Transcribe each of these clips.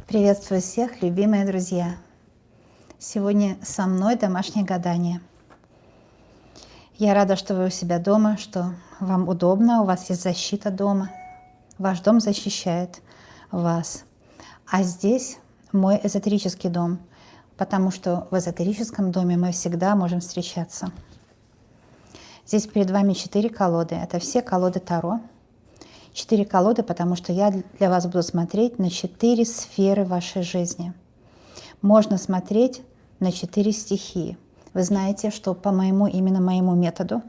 Приветствую всех, любимые друзья! Сегодня со мной домашнее гадание. Я рада, что вы у себя дома, что вам удобно, у вас есть защита дома. Ваш дом защищает вас. А здесь мой эзотерический дом, потому что в эзотерическом доме мы всегда можем встречаться. Здесь перед вами 4 колоды. Это все колоды Таро. 4 колоды, потому что я для вас буду смотреть на 4 сферы вашей жизни. Можно смотреть на 4 стихии. Вы знаете, что по именно моему методу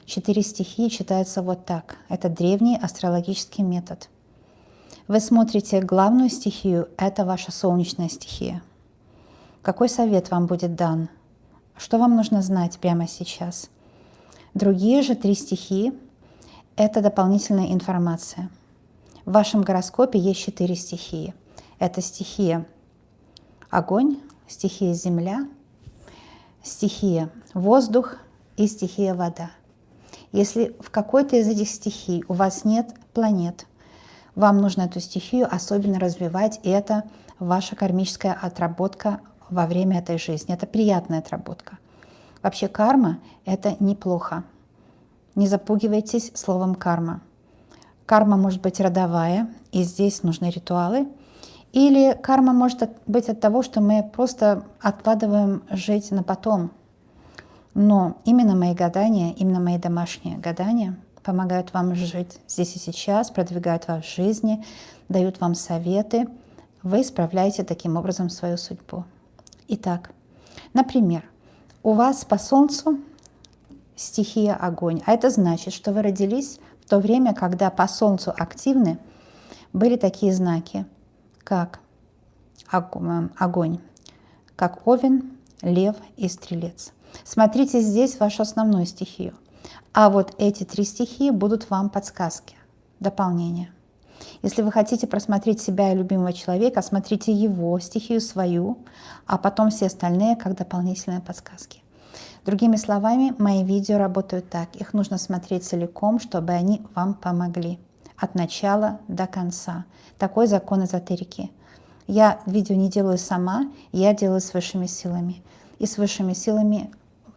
4 стихии читаются вот так. Это древний астрологический метод. Вы смотрите главную стихию, это ваша солнечная стихия. Какой совет вам будет дан? Что вам нужно знать прямо сейчас? Другие же 3 стихии – это дополнительная информация. В вашем гороскопе есть 4 стихии. Это стихия огонь, стихия земля, стихия воздух и стихия вода. Если в какой-то из этих стихий у вас нет планет, вам нужно эту стихию особенно развивать, и это ваша кармическая отработка во время этой жизни. Это приятная отработка. Вообще карма – это неплохо. Не запугивайтесь словом карма. Карма может быть родовая, и здесь нужны ритуалы. Или карма может быть от того, что мы просто откладываем жить на потом. Но именно мои гадания, именно мои домашние гадания помогают вам жить здесь и сейчас, продвигают вас в жизни, дают вам советы. Вы исправляете таким образом свою судьбу. Итак, например, у вас по Солнцу стихия огонь. А это значит, что вы родились в то время, когда по Солнцу активны были такие знаки, как огонь, как Овен, Лев и Стрелец. Смотрите здесь вашу основную стихию. А вот эти 3 стихии будут вам подсказки, дополнения. Если вы хотите просмотреть себя и любимого человека, смотрите его стихию свою, а потом все остальные как дополнительные подсказки. Другими словами, мои видео работают так. Их нужно смотреть целиком, чтобы они вам помогли. От начала до конца. Такой закон эзотерики. Я видео не делаю сама, я делаю с высшими силами. И с высшими силами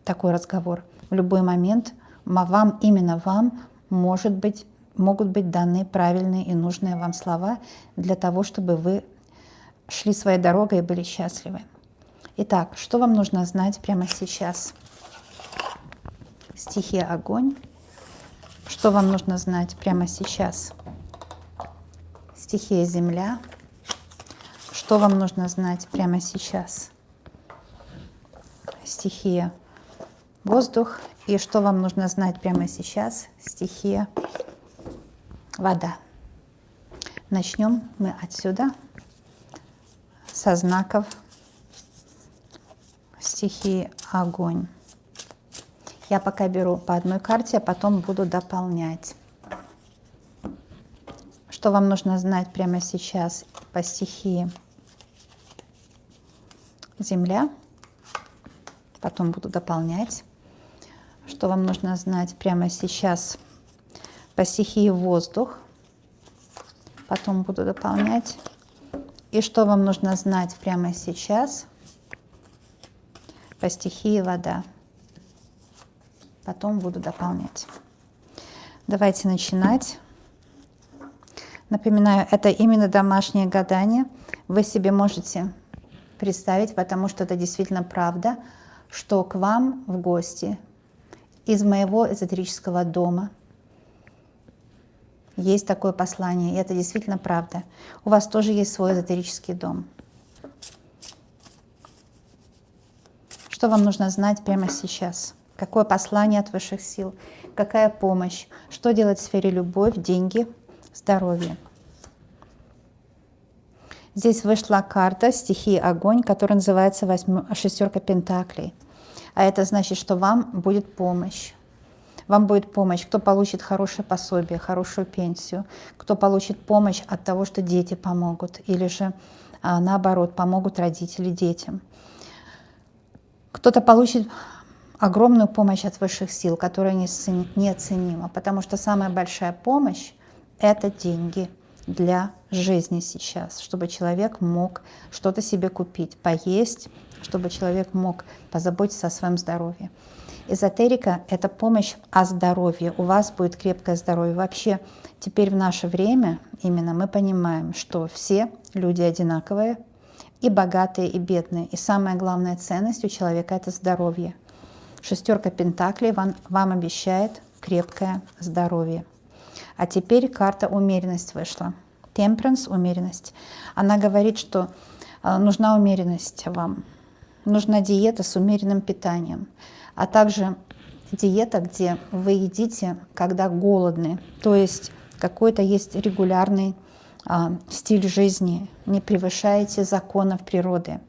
такой разговор. В любой момент именно вам могут быть даны правильные и нужные вам слова для того, чтобы вы шли своей дорогой и были счастливы. Итак, что вам нужно знать прямо сейчас? Стихия огонь. Что вам нужно знать прямо сейчас? Стихия земля. Что вам нужно знать прямо сейчас? Стихия воздух. И что вам нужно знать прямо сейчас? Стихия вода. Начнем мы отсюда, со знаков стихии огонь. Я пока беру по одной карте, а потом буду дополнять. Что вам нужно знать прямо сейчас по стихии земля? Потом буду дополнять. Что вам нужно знать прямо сейчас по стихии воздух? Потом буду дополнять. И что вам нужно знать прямо сейчас по стихии вода? Потом буду дополнять. Давайте начинать. Напоминаю, это именно домашнее гадание. Вы себе можете представить, потому что это действительно правда, что к вам в гости из моего эзотерического дома есть такое послание, и это действительно правда. У вас тоже есть свой эзотерический дом. Что вам нужно знать прямо сейчас? Какое послание от высших сил? Какая помощь? Что делать в сфере любовь, деньги, здоровье? Здесь вышла карта стихии огонь, которая называется шестерка пентаклей. А это значит, что вам будет помощь. Вам будет помощь, кто получит хорошее пособие, хорошую пенсию, кто получит помощь от того, что дети помогут, или же наоборот, помогут родители детям. Кто-то получит огромную помощь от высших сил, которая неоценима, потому что самая большая помощь – это деньги. для жизни сейчас, чтобы человек мог что-то себе купить, поесть, чтобы человек мог позаботиться о своем здоровье. Эзотерика – это помощь о здоровье. У вас будет крепкое здоровье. Вообще, теперь в наше время именно мы понимаем, что все люди одинаковые, и богатые, и бедные. И самая главная ценность у человека – это здоровье. Шестерка пентаклей вам обещает крепкое здоровье. А теперь карта умеренность вышла. Temperance – умеренность. Она говорит, что нужна умеренность вам. Нужна диета с умеренным питанием, а также диета, где вы едите, когда голодны. То есть какой-то есть регулярный стиль жизни, не превышаете законов природы.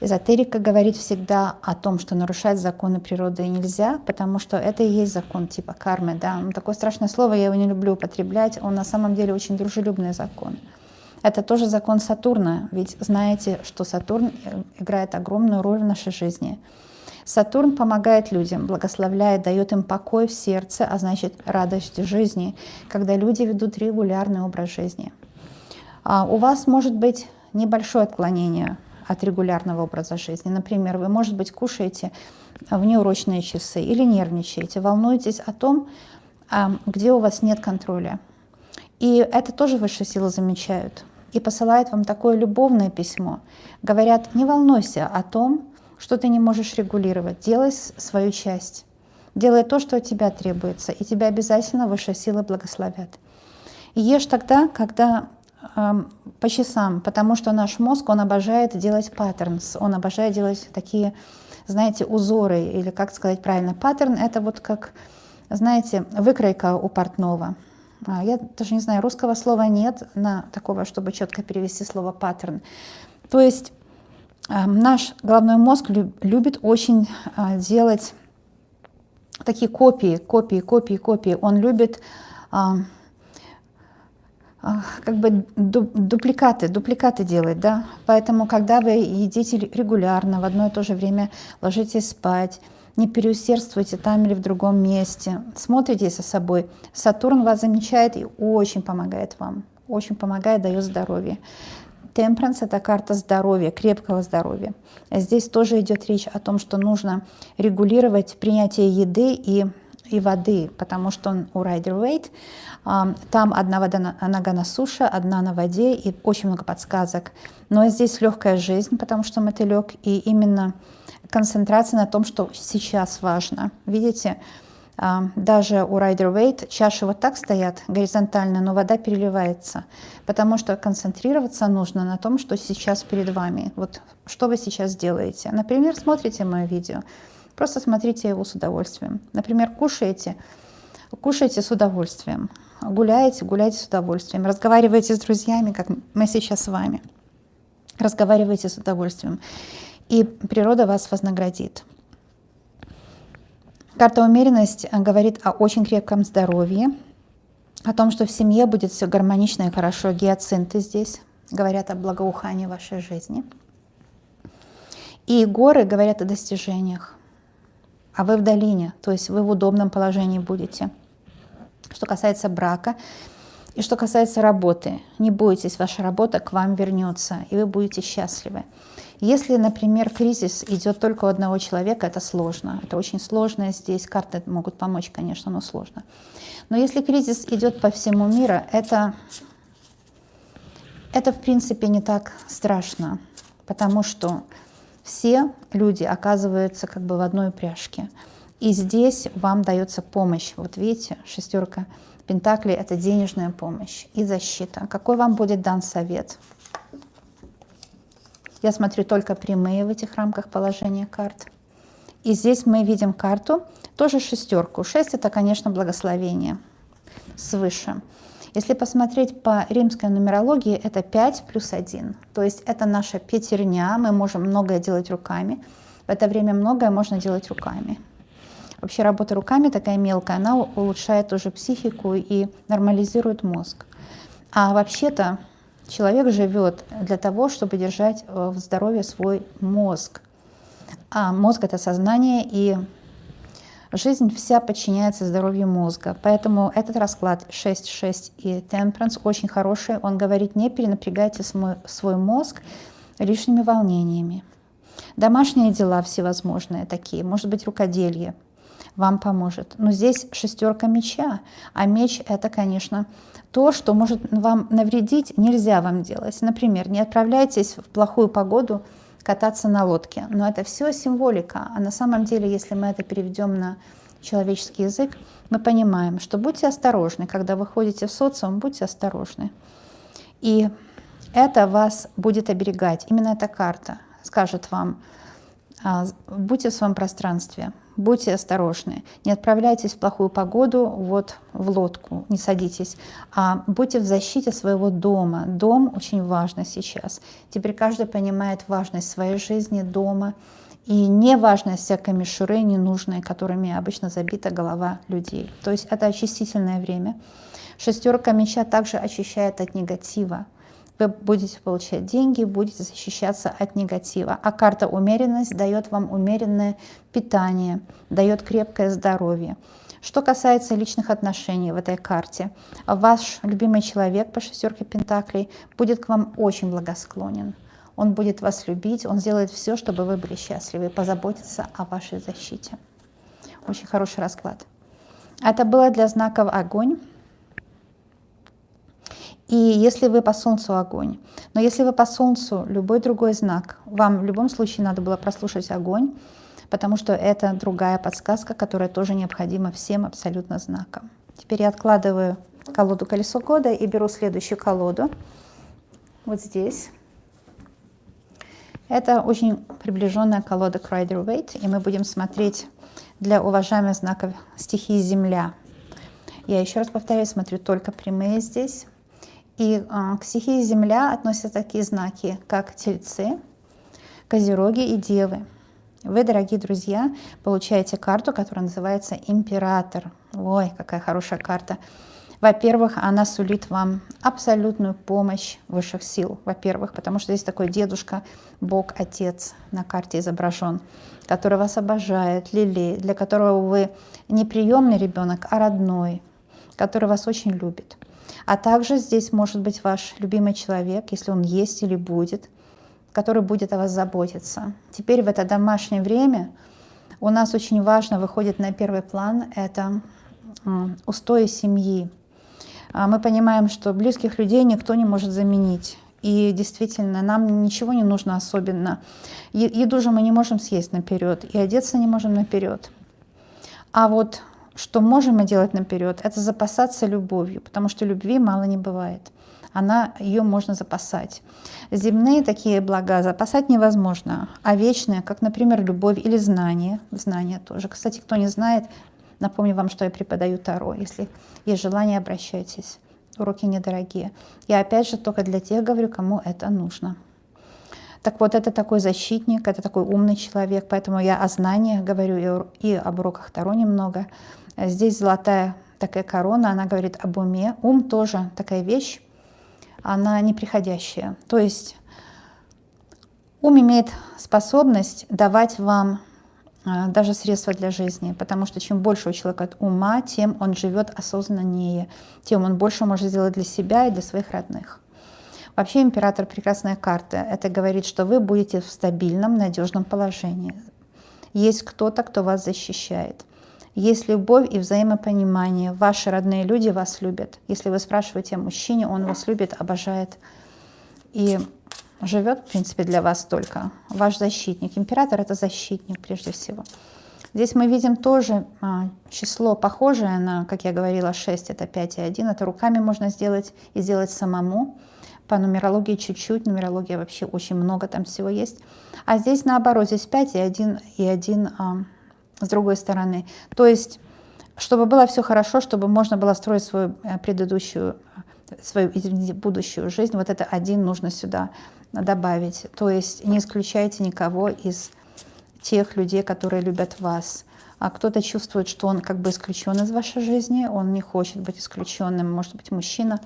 Эзотерика говорит всегда о том, что нарушать законы природы нельзя, потому что это и есть закон типа кармы. Да? Такое страшное слово, я его не люблю употреблять, он на самом деле очень дружелюбный закон. Это тоже закон Сатурна, ведь знаете, что Сатурн играет огромную роль в нашей жизни. Сатурн помогает людям, благословляет, дает им покой в сердце, а значит радость жизни, когда люди ведут регулярный образ жизни. У вас может быть небольшое отклонение от регулярного образа жизни. Например, вы, может быть, кушаете в неурочные часы или нервничаете, волнуетесь о том, где у вас нет контроля. И это тоже высшие силы замечают и посылают вам такое любовное письмо. Говорят, не волнуйся о том, что ты не можешь регулировать. Делай свою часть. Делай то, что от тебя требуется, и тебя обязательно высшие силы благословят. И ешь тогда, когда по часам, потому что наш мозг, он обожает делать паттернс, он обожает делать такие, знаете, узоры, или как сказать правильно, паттерн — это вот как, знаете, выкройка у портного. Я даже не знаю, русского слова нет на такого, чтобы четко перевести слово паттерн. То есть наш головной мозг любит очень делать такие копии. Он любит как бы дупликаты делать, да. Поэтому, когда вы едите регулярно, в одно и то же время ложитесь спать, не переусердствуйте там или в другом месте, смотрите за собой. Сатурн вас замечает и очень помогает вам, очень помогает, дает здоровье. Temperance — это карта здоровья, крепкого здоровья. Здесь тоже идет речь о том, что нужно регулировать принятие еды и воды, потому что у Rider-Waite там одна нога на суше, одна на воде, и очень много подсказок. Но здесь легкая жизнь, потому что мотылек, и именно концентрация на том, что сейчас важно. Видите, даже у Rider-Waite чаши вот так стоят горизонтально, но вода переливается, потому что концентрироваться нужно на том, что сейчас перед вами. Вот что вы сейчас делаете. Например, смотрите мое видео, просто смотрите его с удовольствием. Например, кушаете с удовольствием, гуляете с удовольствием, разговариваете с друзьями, как мы сейчас с вами. Разговаривайте с удовольствием, и природа вас вознаградит. Карта умеренность говорит о очень крепком здоровье, о том, что в семье будет все гармонично и хорошо. Гиацинты здесь говорят о благоухании вашей жизни. И горы говорят о достижениях. А вы в долине, то есть вы в удобном положении будете. Что касается брака и что касается работы, не бойтесь, ваша работа к вам вернется, и вы будете счастливы. Если, например, кризис идет только у одного человека, это сложно. Это очень сложно здесь. Карты могут помочь, конечно, но сложно. Но если кризис идет по всему миру, это в принципе не так страшно, потому что все люди оказываются как бы в одной упряжке. И здесь вам дается помощь. Вот видите, шестерка пентаклей — это денежная помощь и защита. Какой вам будет дан совет? Я смотрю только прямые в этих рамках положения карт. И здесь мы видим карту, тоже шестерку. 6 — это, конечно, благословение свыше. Если посмотреть по римской нумерологии, это 5 плюс 1. То есть это наша пятерня, мы можем многое делать руками. В это время многое можно делать руками. Вообще работа руками такая мелкая, она улучшает уже психику и нормализирует мозг. А вообще-то человек живет для того, чтобы держать в здоровье свой мозг. А мозг — это сознание, и Жизнь вся подчиняется здоровью мозга, поэтому этот расклад 6-6 и Temperance очень хороший. Он говорит, не перенапрягайте свой мозг лишними волнениями. Домашние дела всевозможные такие, может быть, рукоделие вам поможет. Но здесь 6 меча, а меч это, конечно, то, что может вам навредить, нельзя вам делать. Например, не отправляйтесь в плохую погоду кататься на лодке. Но это все символика. А на самом деле, если мы это переведем на человеческий язык, мы понимаем, что будьте осторожны, когда вы ходите в социум, будьте осторожны. И это вас будет оберегать. Именно эта карта скажет вам, будьте в своем пространстве, будьте осторожны, не отправляйтесь в плохую погоду вот в лодку, не садитесь, а будьте в защите своего дома. Дом очень важно сейчас. Теперь каждый понимает важность своей жизни, дома, и неважность всякой мишуры ненужной, которыми обычно забита голова людей. То есть это очистительное время. 6 меча также очищает от негатива. Вы будете получать деньги, будете защищаться от негатива. А карта умеренность дает вам умеренное питание, дает крепкое здоровье. Что касается личных отношений в этой карте, ваш любимый человек по 6 пентаклей будет к вам очень благосклонен. Он будет вас любить, он сделает все, чтобы вы были счастливы, позаботиться о вашей защите. Очень хороший расклад. Это было для знаков огонь. И если вы по Солнцу огонь, но если вы по Солнцу любой другой знак, вам в любом случае надо было прослушать огонь, потому что это другая подсказка, которая тоже необходима всем абсолютно знакам. Теперь я откладываю колоду «Колесо года» и беру следующую колоду. Вот здесь. Это очень приближенная колода к Rider-Waite, и мы будем смотреть для уважаемых знаков стихии Земля. Я еще раз повторяю, смотрю только прямые здесь. И к стихии Земля относятся такие знаки, как Тельцы, Козероги и Девы. Вы, дорогие друзья, получаете карту, которая называется Император. Ой, какая хорошая карта. Во-первых, она сулит вам абсолютную помощь высших сил. Во-первых, потому что здесь такой дедушка, Бог, Отец на карте изображен, который вас обожает, лелеет, для которого вы не приемный ребенок, а родной, который вас очень любит. А также здесь может быть ваш любимый человек, если он есть или будет, который будет о вас заботиться. Теперь в это домашнее время у нас очень важно выходит на первый план это устои семьи. Мы понимаем, что близких людей никто не может заменить. И действительно, нам ничего не нужно особенно. Еду же мы не можем съесть наперед, и одеться не можем наперед. А вот что можем мы делать наперед, это запасаться любовью, потому что любви мало не бывает. Ее можно запасать. Земные такие блага запасать невозможно, а вечные, как, например, любовь или знание тоже. Кстати, кто не знает, напомню вам, что я преподаю Таро. Если есть желание, обращайтесь. Уроки недорогие. Я опять же только для тех говорю, кому это нужно. Так вот, это такой защитник, это такой умный человек, поэтому я о знаниях говорю и об уроках Таро немного. Здесь золотая такая корона, она говорит об уме. Ум тоже такая вещь, она неприходящая. То есть ум имеет способность давать вам даже средства для жизни, потому что чем больше у человека ума, тем он живет осознаннее, тем он больше может сделать для себя и для своих родных. Вообще император — прекрасная карта. Это говорит, что вы будете в стабильном, надежном положении. Есть кто-то, кто вас защищает. Есть любовь и взаимопонимание. Ваши родные люди вас любят. Если вы спрашиваете о мужчине, он вас любит, обожает и живет, в принципе, для вас только. Ваш защитник. Император — это защитник прежде всего. Здесь мы видим тоже число похожее на, как я говорила, 6, это 5 и 1. Это руками можно сделать и сделать самому. По нумерологии чуть-чуть, нумерология вообще очень много там всего есть. А здесь наоборот, здесь 5 и 1 с другой стороны. То есть, чтобы было все хорошо, чтобы можно было строить свою будущую жизнь, вот это 1 нужно сюда добавить. То есть не исключайте никого из тех людей, которые любят вас. А кто-то чувствует, что он как бы исключен из вашей жизни, он не хочет быть исключенным. Может быть, мужчина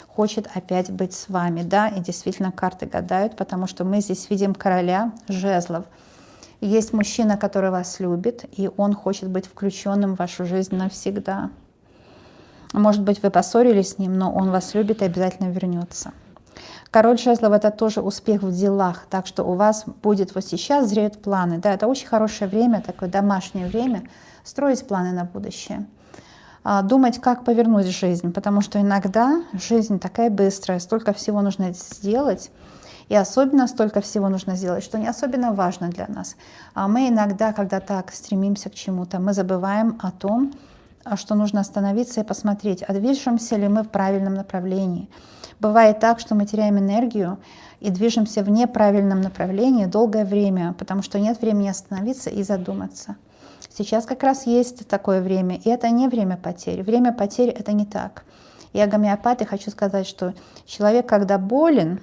хочет опять быть с вами, да, и действительно карты гадают, потому что мы здесь видим короля жезлов. Есть мужчина, который вас любит, и он хочет быть включенным в вашу жизнь навсегда. Может быть, вы поссорились с ним, но он вас любит и обязательно вернется. Король жезлов — это тоже успех в делах, так что у вас будет вот сейчас зреют планы. Да, это очень хорошее время, такое домашнее время, строить планы на будущее. Думать, как повернуть жизнь, потому что иногда жизнь такая быстрая, столько всего нужно сделать, и особенно столько всего нужно сделать, что не особенно важно для нас. А мы иногда, когда так стремимся к чему-то, мы забываем о том, что нужно остановиться и посмотреть, а движемся ли мы в правильном направлении. Бывает так, что мы теряем энергию и движемся в неправильном направлении долгое время, потому что нет времени остановиться и задуматься. Сейчас как раз есть такое время, и это не время потерь. Время потерь — это не так. Я гомеопат, и хочу сказать, что человек, когда болен,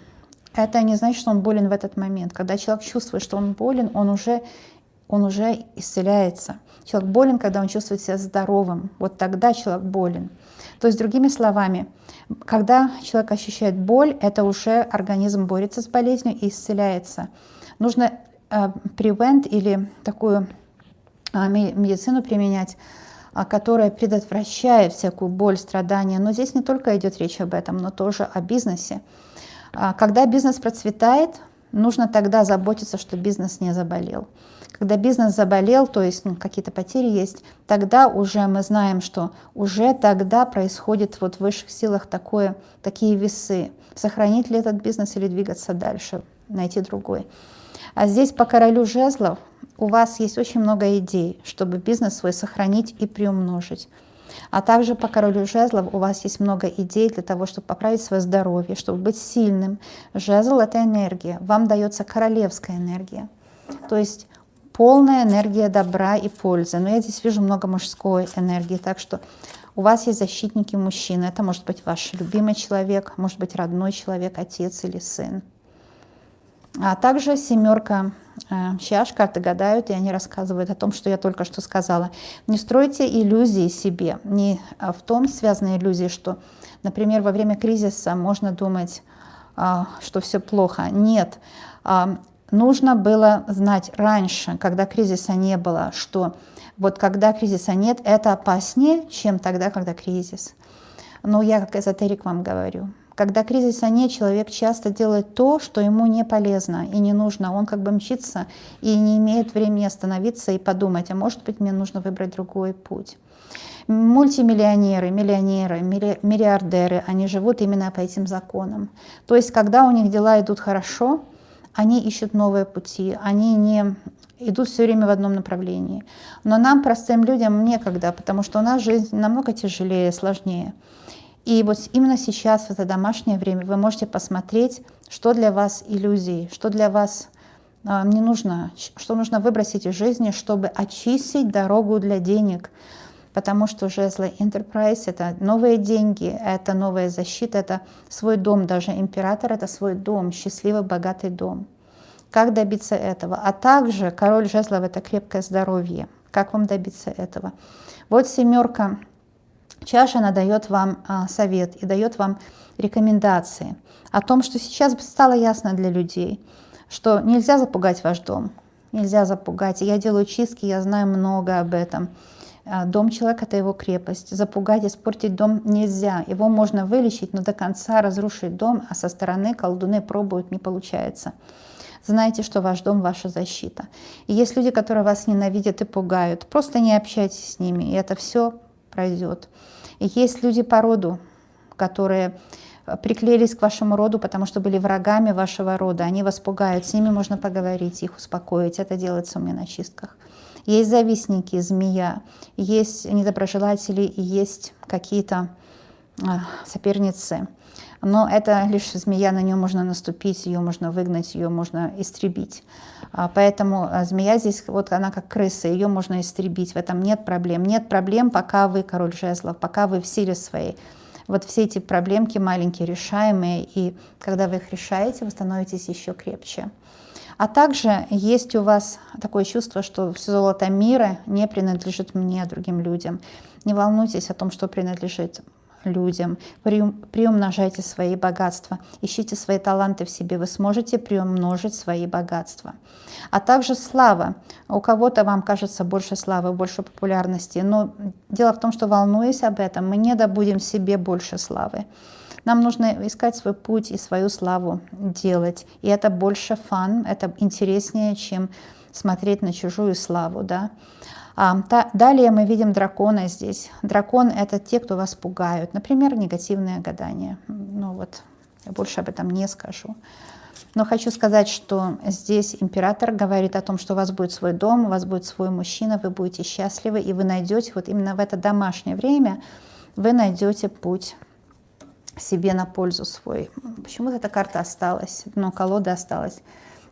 это не значит, что он болен в этот момент. Когда человек чувствует, что он болен, он уже исцеляется. Человек болен, когда он чувствует себя здоровым. Вот тогда человек болен. То есть, другими словами, когда человек ощущает боль, это уже организм борется с болезнью и исцеляется. Нужно prevent или такую медицину применять, которая предотвращает всякую боль, страдания. Но здесь не только идет речь об этом, но тоже о бизнесе. Когда бизнес процветает, нужно тогда заботиться, что бизнес не заболел. Когда бизнес заболел, то есть какие-то потери есть, тогда уже мы знаем, что уже тогда происходит вот в высших силах такие весы. Сохранить ли этот бизнес или двигаться дальше, найти другой. А здесь по королю жезлов у вас есть очень много идей, чтобы бизнес свой сохранить и приумножить. А также по королю жезлов у вас есть много идей для того, чтобы поправить свое здоровье, чтобы быть сильным. Жезл — это энергия. Вам дается королевская энергия. То есть полная энергия добра и пользы. Но я здесь вижу много мужской энергии, так что у вас есть защитники мужчины. Это может быть ваш любимый человек, может быть родной человек, отец или сын. А также семерка чаш, карты гадают, и они рассказывают о том, что я только что сказала. Не стройте иллюзии себе. Не в том связаны иллюзии, что, например, во время кризиса можно думать, что все плохо. Нет. Нужно было знать раньше, когда кризиса не было, что вот когда кризиса нет, это опаснее, чем тогда, когда кризис. Но я как эзотерик вам говорю. Когда кризиса нет, человек часто делает то, что ему не полезно и не нужно. Он как бы мчится и не имеет времени остановиться и подумать, а может быть, мне нужно выбрать другой путь. Мультимиллионеры, миллионеры, миллиардеры, они живут именно по этим законам. То есть, когда у них дела идут хорошо, они ищут новые пути, они не идут все время в одном направлении. Но нам, простым людям, некогда, потому что у нас жизнь намного тяжелее, сложнее. И вот именно сейчас, в это домашнее время, вы можете посмотреть, что для вас иллюзии, что для вас не нужно, что нужно выбросить из жизни, чтобы очистить дорогу для денег. Потому что жезлы Enterprise — это новые деньги, это новая защита, это свой дом. Даже император — это свой дом, счастливый, богатый дом. Как добиться этого? А также король жезлов — это крепкое здоровье. Как вам добиться этого? Вот семерка чаш, она дает вам совет и дает вам рекомендации о том, что сейчас стало ясно для людей, что нельзя запугать ваш дом, нельзя запугать. Я делаю чистки, я знаю много об этом. Дом человека — это его крепость. Запугать, испортить дом нельзя. Его можно вылечить, но до конца разрушить дом, а со стороны колдуны пробуют, не получается. Знайте, что ваш дом — ваша защита. И есть люди, которые вас ненавидят и пугают. Просто не общайтесь с ними, и это все пройдет. И есть люди по роду, которые приклеились к вашему роду, потому что были врагами вашего рода. Они вас пугают, с ними можно поговорить, их успокоить. Это делается у меня на чистках. Есть завистники, змея, есть недоброжелатели и есть какие-то соперницы. Но это лишь змея, на нее можно наступить, ее можно выгнать, ее можно истребить. Поэтому змея здесь, вот она как крыса, ее можно истребить, в этом нет проблем. Нет проблем, пока вы король жезлов, пока вы в силе своей. Вот все эти проблемки маленькие, решаемые, и когда вы их решаете, вы становитесь еще крепче. А также есть у вас такое чувство, что все золото мира не принадлежит мне, другим людям. Не волнуйтесь о том, что принадлежит людям, приумножайте свои богатства, ищите свои таланты в себе, вы сможете приумножить свои богатства. А также слава. У кого-то вам кажется больше славы, больше популярности, но дело в том, что, волнуясь об этом, мы не добудем себе больше славы. Нам нужно искать свой путь и свою славу делать. И это больше фан, это интереснее, чем смотреть на чужую славу. Да? Далее мы видим дракона здесь. Дракон — это те, кто вас пугают. Например, негативные гадания. Ну вот, я больше об этом не скажу. Но хочу сказать, что здесь император говорит о том, что у вас будет свой дом, у вас будет свой мужчина, вы будете счастливы, и вы найдете вот именно в это домашнее время, вы найдете путь себе на пользу свой. Почему-то эта карта осталась, но колода осталась.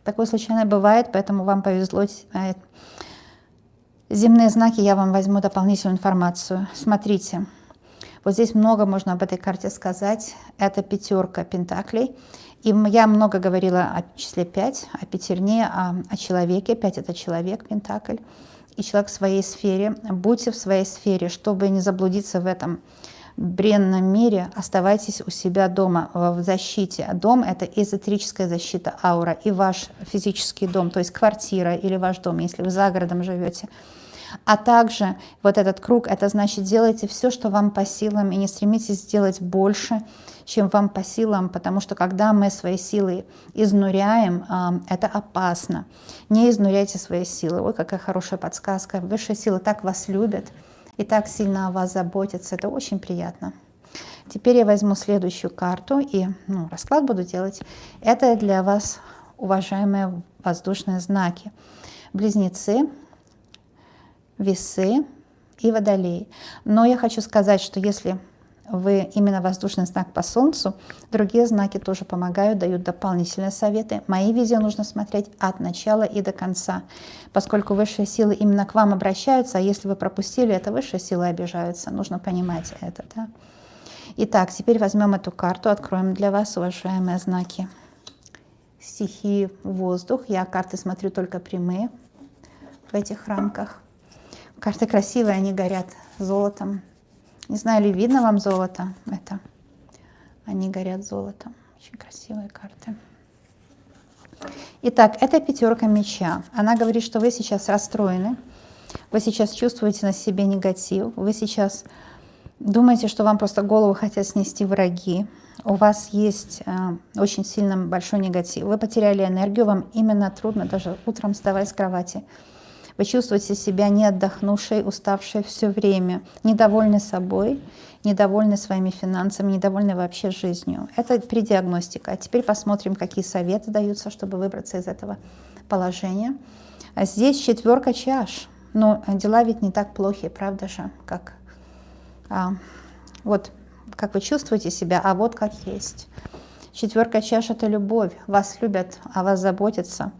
Такое случайно бывает, поэтому вам повезло. Земные знаки, я вам возьму дополнительную информацию. Смотрите, вот здесь много можно об этой карте сказать. Это пятерка пентаклей. И я много говорила о числе 5, о пятерне, о человеке. 5 — это человек, пентакль. И человек в своей сфере. Будьте в своей сфере, чтобы не заблудиться в этом бренном мире, оставайтесь у себя дома в защите. Дом — это эзотерическая защита, аура, и ваш физический дом, то есть квартира или ваш дом, если вы за городом живете. А также вот этот круг — это значит, делайте все, что вам по силам, и не стремитесь сделать больше, чем вам по силам, потому что когда мы свои силы изнуряем, это опасно. Не изнуряйте свои силы. Ой, какая хорошая подсказка. Высшие силы так вас любят и так сильно о вас заботятся. Это очень приятно. Теперь я возьму следующую карту и расклад буду делать. Это для вас, уважаемые воздушные знаки. Близнецы, Весы и Водолеи. Но я хочу сказать, что если вы именно воздушный знак по Солнцу, другие знаки тоже помогают, дают дополнительные советы. Мои видео нужно смотреть от начала и до конца, поскольку высшие силы именно к вам обращаются, а если вы пропустили, это высшие силы обижаются. Нужно понимать это. Да? Итак, теперь возьмем эту карту, откроем для вас, уважаемые знаки стихии воздух. Я карты смотрю только прямые в этих рамках. Карты красивые, они горят золотом. Не знаю, ли видно вам золото. Это они горят золотом. Очень красивые карты. Итак, это пятерка меча. Она говорит, что вы сейчас расстроены. Вы сейчас чувствуете на себе негатив. Вы сейчас думаете, что вам просто голову хотят снести враги. У вас есть очень сильно большой негатив. Вы потеряли энергию. Вам именно трудно даже утром вставать с кровати. Вы чувствуете себя не отдохнувшей, уставшей все время, недовольны собой, недовольны своими финансами, недовольны вообще жизнью. Это предиагностика. А теперь посмотрим, какие советы даются, чтобы выбраться из этого положения. А здесь четверка чаш. Но дела ведь не так плохи, правда же? Вот как вы чувствуете себя, а вот как есть. Четверка чаш — это любовь. Вас любят, о вас заботятся.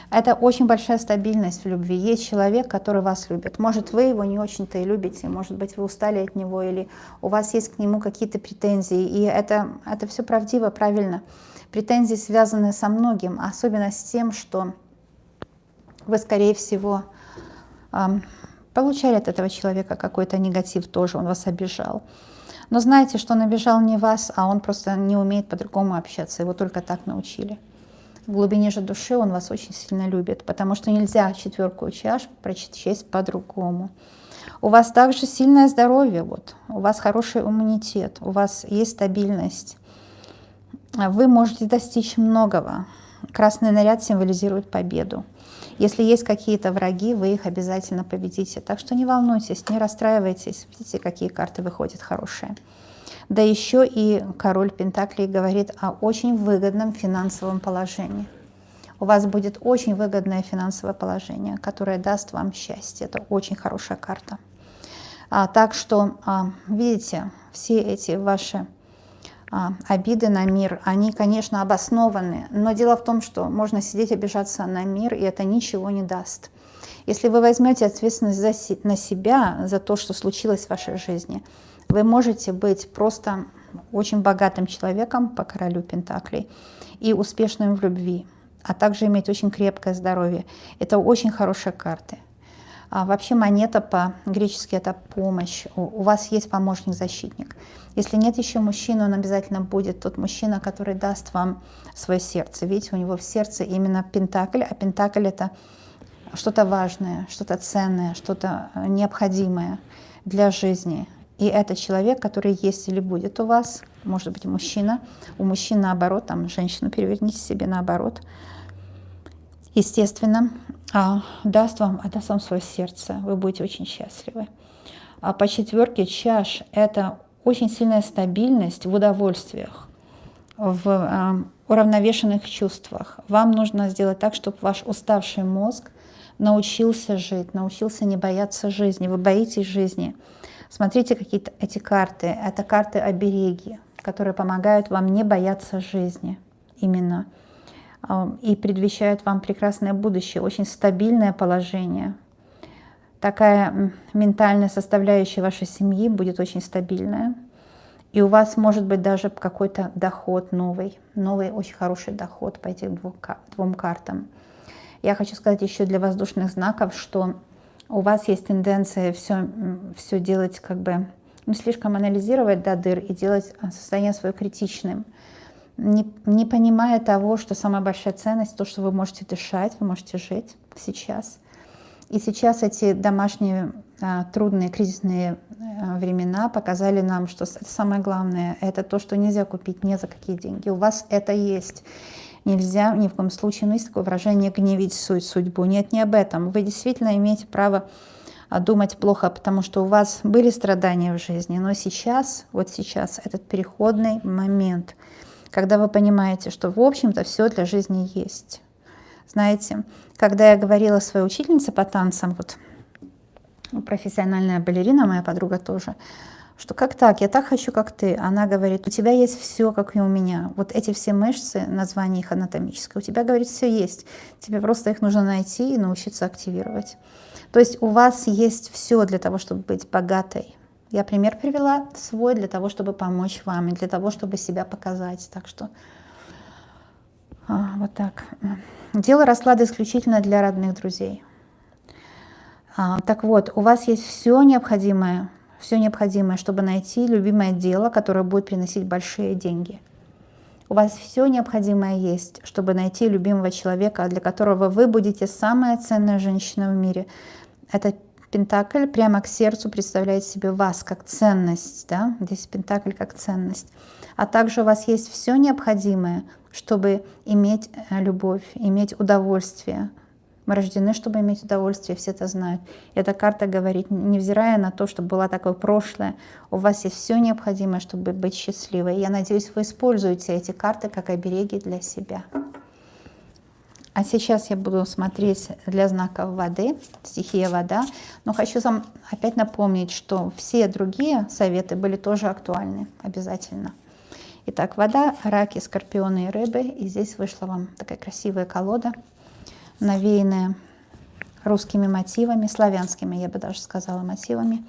Это очень большая стабильность в любви. Есть человек, который вас любит. Может, вы его не очень-то и любите, может быть, вы устали от него, или у вас есть к нему какие-то претензии. И это все правдиво, правильно. Претензии связаны со многим, особенно с тем, что вы, скорее всего, получали от этого человека какой-то негатив тоже, он вас обижал. Но знаете, что он обижал не вас, а он просто не умеет по-другому общаться, его только так научили. В глубине же души он вас очень сильно любит, потому что нельзя четверку чаш прочесть по-другому. У вас также сильное здоровье, у вас хороший иммунитет, у вас есть стабильность. Вы можете достичь многого. Красный наряд символизирует победу. Если есть какие-то враги, вы их обязательно победите. Так что не волнуйтесь, не расстраивайтесь. Видите, какие карты выходят хорошие. Да еще и король Пентаклей говорит о очень выгодном финансовом положении. У вас будет очень выгодное финансовое положение, которое даст вам счастье. Это очень хорошая карта. Так что, видите, все эти ваши обиды на мир, они, конечно, обоснованы. Но дело в том, что можно сидеть обижаться на мир, и это ничего не даст. Если вы возьмете ответственность на себя, за то, что случилось в вашей жизни, вы можете быть просто очень богатым человеком по королю Пентаклей и успешным в любви, а также иметь очень крепкое здоровье. Это очень хорошие карты. Вообще монета по-гречески это помощь. У вас есть помощник-защитник. Если нет еще мужчины, он обязательно будет тот мужчина, который даст вам свое сердце. Видите, у него в сердце именно пентакль, а пентакль это что-то важное, что-то ценное, что-то необходимое для жизни. И это человек, который есть или будет у вас, может быть, мужчина. У мужчин наоборот, там женщину переверните себе наоборот. Естественно, отдаст вам свое сердце, вы будете очень счастливы. А по четверке чаш это очень сильная стабильность в удовольствиях, в уравновешенных чувствах. Вам нужно сделать так, чтобы ваш уставший мозг научился жить, научился не бояться жизни. Вы боитесь жизни. Смотрите, какие-то эти карты. Это карты-обереги, которые помогают вам не бояться жизни именно. И предвещают вам прекрасное будущее, очень стабильное положение. Такая ментальная составляющая вашей семьи будет очень стабильная. И у вас может быть даже какой-то доход новый очень хороший доход по этим двум картам. Я хочу сказать еще для воздушных знаков, что у вас есть тенденция все делать как бы, слишком анализировать до дыр и делать состояние свое критичным, не понимая того, что самая большая ценность, то, что вы можете дышать, вы можете жить сейчас. И сейчас эти домашние трудные кризисные времена показали нам, что самое главное, это то, что нельзя купить ни за какие деньги. У вас это есть. Нельзя ни в коем случае, есть такое выражение, гневить судьбу. Нет, не об этом. Вы действительно имеете право думать плохо, потому что у вас были страдания в жизни, но сейчас, вот сейчас, этот переходный момент, когда вы понимаете, что, в общем-то, все для жизни есть. Знаете, когда я говорила своей учительнице по танцам, вот профессиональная балерина, моя подруга тоже, что как так, я так хочу, как ты. Она говорит, у тебя есть все, как и у меня. Вот эти все мышцы, название их анатомическое, у тебя, говорит, все есть. Тебе просто их нужно найти и научиться активировать. То есть у вас есть все для того, чтобы быть богатой. Я пример привела свой для того, чтобы помочь вам и для того, чтобы себя показать. Так что вот так. Делаю расклады исключительно для родных друзей. Так вот, у вас есть все необходимое, чтобы найти любимое дело, которое будет приносить большие деньги. У вас все необходимое есть, чтобы найти любимого человека, для которого вы будете самая ценная женщина в мире. Это пентакль прямо к сердцу представляет себе вас как ценность, да? Здесь пентакль как ценность. А также у вас есть все необходимое, чтобы иметь любовь, иметь удовольствие. Мы рождены, чтобы иметь удовольствие, все это знают. Эта карта говорит, невзирая на то, что было такое прошлое, у вас есть все необходимое, чтобы быть счастливой. Я надеюсь, вы используете эти карты как обереги для себя. А сейчас я буду смотреть для знаков воды, стихия вода. Но хочу вам опять напомнить, что все другие советы были тоже актуальны обязательно. Итак, вода, раки, скорпионы и рыбы. И здесь вышла вам такая красивая колода, навеянная русскими мотивами, славянскими, я бы даже сказала, мотивами.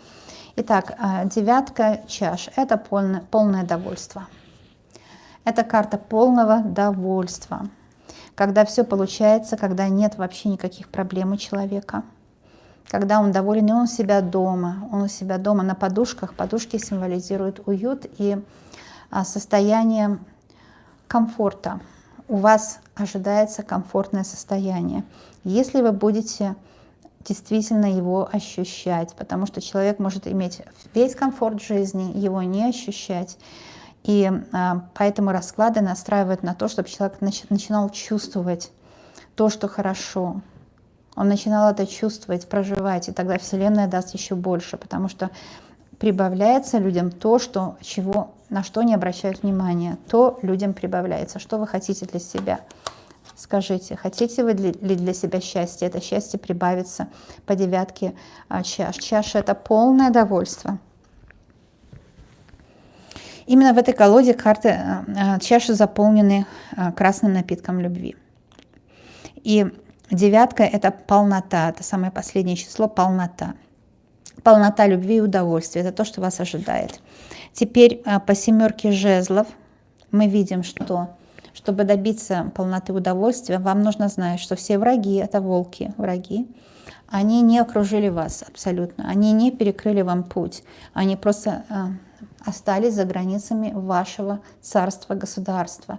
Итак, девятка чаш – это полное довольство. Это карта полного довольства. Когда все получается, когда нет вообще никаких проблем у человека. Когда он доволен, и он у себя дома. Он у себя дома на подушках. Подушки символизируют уют и состояние комфорта. У вас ожидается комфортное состояние, если вы будете действительно его ощущать, потому что человек может иметь весь комфорт жизни, его не ощущать. И поэтому расклады настраивают на то, чтобы человек начинал чувствовать то, что хорошо. Он начинал это чувствовать, проживать, и тогда Вселенная даст еще больше, потому что прибавляется людям то, на что не обращают внимания, то людям прибавляется. Что вы хотите для себя? Скажите, хотите вы ли для себя счастье? Это счастье прибавится по девятке чаш. Чаша – это полное довольство. Именно в этой колоде карты чаши заполнены красным напитком любви. И девятка – это полнота, это самое последнее число – полнота. Полнота любви и удовольствия – это то, что вас ожидает. Теперь по семерке жезлов мы видим, что чтобы добиться полноты удовольствия, вам нужно знать, что все враги – это волки, враги. Они не окружили вас абсолютно, они не перекрыли вам путь, они просто остались за границами вашего царства, государства.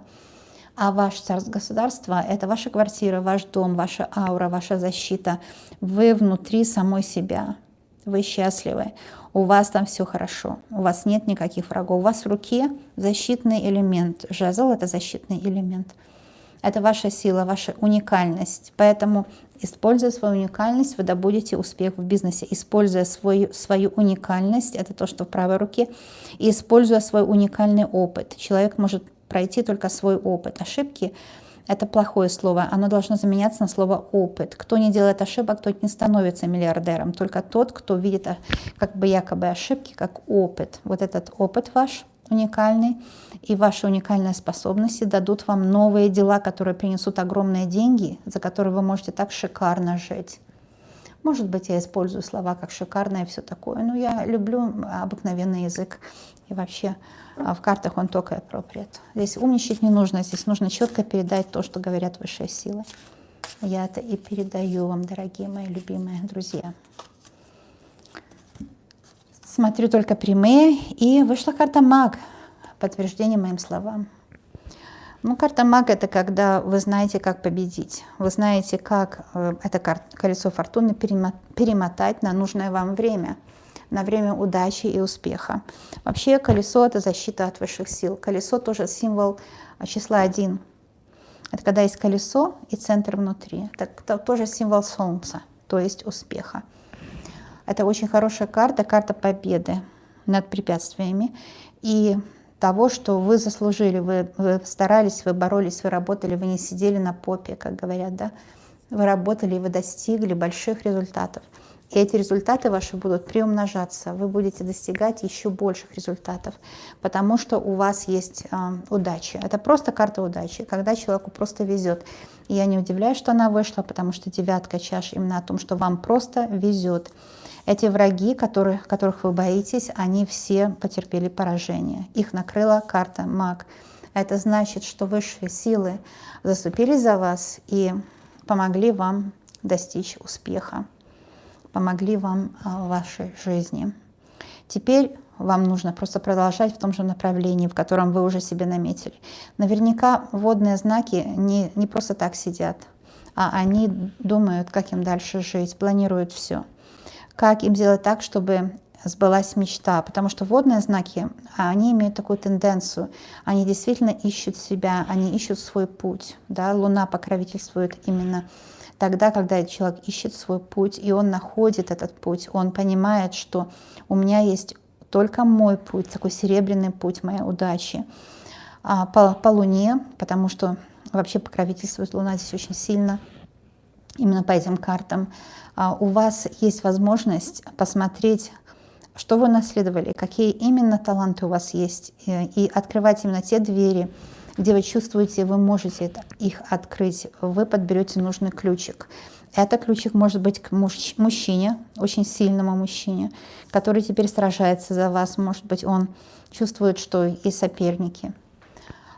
А ваше царство-государство — это ваша квартира, ваш дом, ваша аура, ваша защита. Вы внутри самой себя, вы счастливы, у вас там все хорошо, у вас нет никаких врагов. У вас в руке защитный элемент. Жезл — это защитный элемент. Это ваша сила, ваша уникальность. Поэтому, используя свою уникальность, вы добудете успех в бизнесе. Используя свою уникальность, это то, что в правой руке, и используя свой уникальный опыт. Человек может пройти только свой опыт. Ошибки — это плохое слово. Оно должно заменяться на слово «опыт». Кто не делает ошибок, тот не становится миллиардером. Только тот, кто видит как бы якобы ошибки как опыт. Вот этот опыт ваш уникальный и ваши уникальные способности дадут вам новые дела, которые принесут огромные деньги, за которые вы можете так шикарно жить. Может быть, я использую слова как шикарно и все такое, но я люблю обыкновенный язык. И вообще в картах он только appropriate. Здесь умничать не нужно, здесь нужно четко передать то, что говорят высшие силы. Я это и передаю вам, дорогие мои любимые друзья. Смотрю только прямые, и вышла карта Маг, подтверждение моим словам. Ну, карта Маг — это когда вы знаете, как победить. Вы знаете, как это колесо фортуны перемотать на нужное вам время, на время удачи и успеха. Вообще колесо — это защита от высших сил. Колесо тоже символ числа 1. Это когда есть колесо и центр внутри. Это тоже символ солнца, то есть успеха. Это очень хорошая карта, карта победы над препятствиями и того, что вы заслужили, вы старались, вы боролись, вы работали, вы не сидели на попе, как говорят, да? Вы работали, и вы достигли больших результатов. И эти результаты ваши будут приумножаться, вы будете достигать еще больших результатов, потому что у вас есть удача. Это просто карта удачи, когда человеку просто везет. И я не удивляюсь, что она вышла, потому что 9 чаш именно о том, что вам просто везет. Эти враги, которых вы боитесь, они все потерпели поражение. Их накрыла карта Маг. Это значит, что высшие силы заступились за вас и помогли вам достичь успеха, помогли вам в вашей жизни. Теперь вам нужно просто продолжать в том же направлении, в котором вы уже себе наметили. Наверняка водные знаки не просто так сидят, а они думают, как им дальше жить, планируют все. Как им сделать так, чтобы сбылась мечта. Потому что водные знаки, они имеют такую тенденцию. Они действительно ищут себя, они ищут свой путь. Да? Луна покровительствует именно тогда, когда человек ищет свой путь, и он находит этот путь. Он понимает, что у меня есть только мой путь, такой серебряный путь моей удачи. По Луне, потому что вообще покровительствует Луна здесь очень сильно, именно по этим картам, у вас есть возможность посмотреть, что вы наследовали, какие именно таланты у вас есть, и открывать именно те двери, где вы чувствуете, вы можете их открыть. Вы подберете нужный ключик. Этот ключик может быть к мужчине, очень сильному мужчине, который теперь сражается за вас. Может быть, он чувствует, что и соперники.